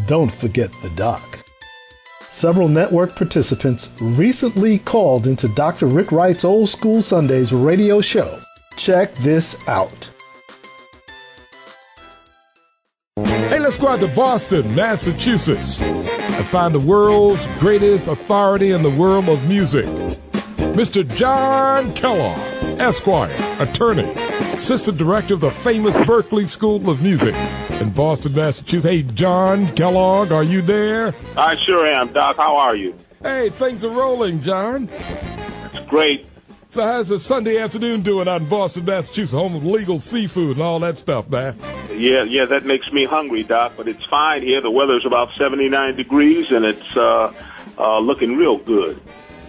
Don't forget the doc. Several network participants recently called into Dr. Rick Wright's Old School Sundays radio show. Check this out. Hey, let's go out to Boston, Massachusetts, and find the world's greatest authority in the world of music, Mr. John Kellogg, Esquire, attorney, assistant director of the famous Berklee School of Music in Boston, Massachusetts. Hey, John Kellogg, are you there? I sure am, Doc. How are you? Hey, things are rolling, John. It's great. So how's the Sunday afternoon doing out in Boston, Massachusetts, home of legal seafood and all that stuff, man? Yeah, that makes me hungry, Doc, but it's fine here. The weather's about 79 degrees, and it's looking real good.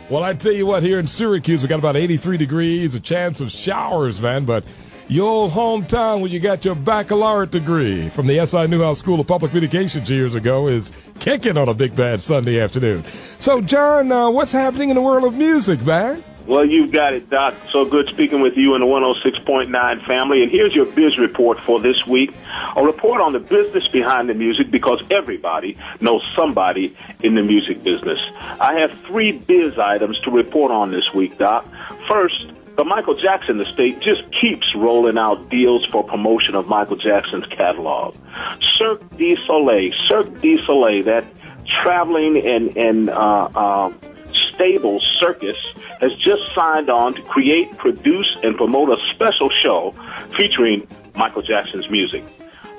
Well, I tell you what, here in Syracuse, we got about 83 degrees, a chance of showers, man, but your old hometown where you got your baccalaureate degree from the S.I. Newhouse School of Public Communications years ago is kicking on a big bad Sunday afternoon. So, John, what's happening in the world of music, man? Well, you've got it, Doc. So good speaking with you and the 106.9 family. And here's your biz report for this week. A report on the business behind the music, because everybody knows somebody in the music business. I have 3 biz items to report on this week, Doc. First, the Michael Jackson estate just keeps rolling out deals for promotion of Michael Jackson's catalog. Cirque du Soleil, that traveling and stable circus, has just signed on to create, produce, and promote a special show featuring Michael Jackson's music.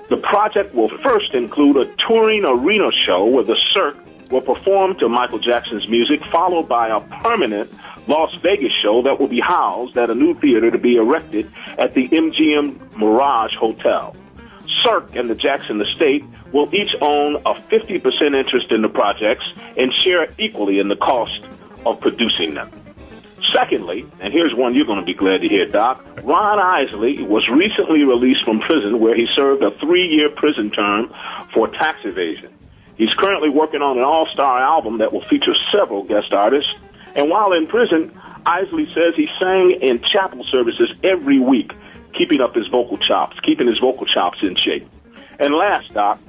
The project will first include a touring arena show where the Cirque will perform to Michael Jackson's music, followed by a permanent Las Vegas show that will be housed at a new theater to be erected at the MGM Mirage Hotel. Cirque and the Jackson estate will each own a 50% interest in the projects and share equally in the cost of producing them. Secondly, and here's one you're going to be glad to hear, Doc, Ron Isley was recently released from prison where he served a 3-year prison term for tax evasion. He's currently working on an all-star album that will feature several guest artists, and while in prison, Isley says he sang in chapel services every week, keeping his vocal chops in shape. And last, Doc,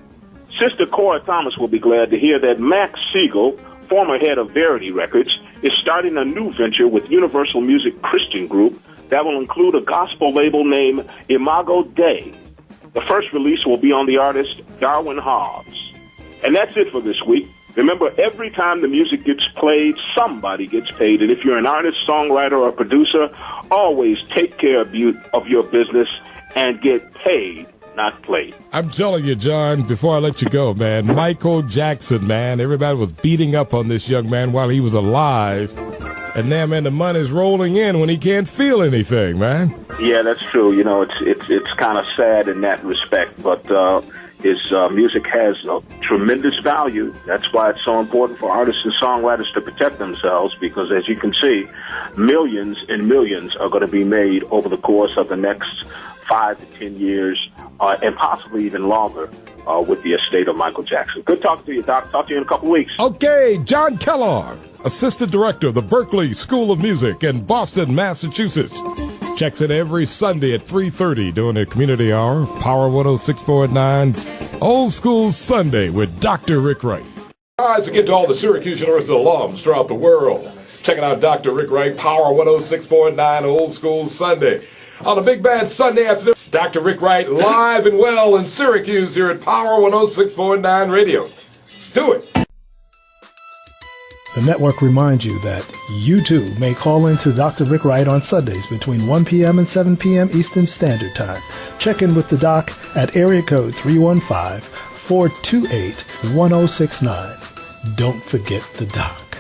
Sister Cora Thomas will be glad to hear that Max Siegel, former head of Verity Records, is starting a new venture with Universal Music Christian Group that will include a gospel label named Imago Dei. The first release will be on the artist Darwin Hobbs. And that's it for this week. Remember, every time the music gets played, somebody gets paid. And if you're an artist, songwriter, or producer, always take care of your business and get paid, not played. I'm telling you, John, before I let you go, man, Michael Jackson, man, everybody was beating up on this young man while he was alive. And now, man, the money's rolling in when he can't feel anything, man. Yeah, that's true. You know, it's kind of sad in that respect, but his music has a tremendous value. That's why it's so important for artists and songwriters to protect themselves, because as you can see, millions and millions are going to be made over the course of the next 5 to 10 years, and possibly even longer, with the estate of Michael Jackson. Good talking to you, Doc. Talk to you in a couple weeks. Okay, John Kellogg, assistant director of the Berklee School of Music in Boston, Massachusetts. Checks in every Sunday at 3:30 during the community hour. Power 106.9's Old School Sunday with Dr. Rick Wright. Guys, again to all the Syracuse University alums throughout the world. Checking out Dr. Rick Wright, Power 106.9 Old School Sunday. On a big bad Sunday afternoon, Dr. Rick Wright live and well in Syracuse here at Power 106.9 Radio. Do it. The network reminds you that you too may call into Dr. Rick Wright on Sundays between 1 p.m. and 7 p.m. Eastern Standard Time. Check in with the doc at area code 315-428-1069. Don't forget the doc.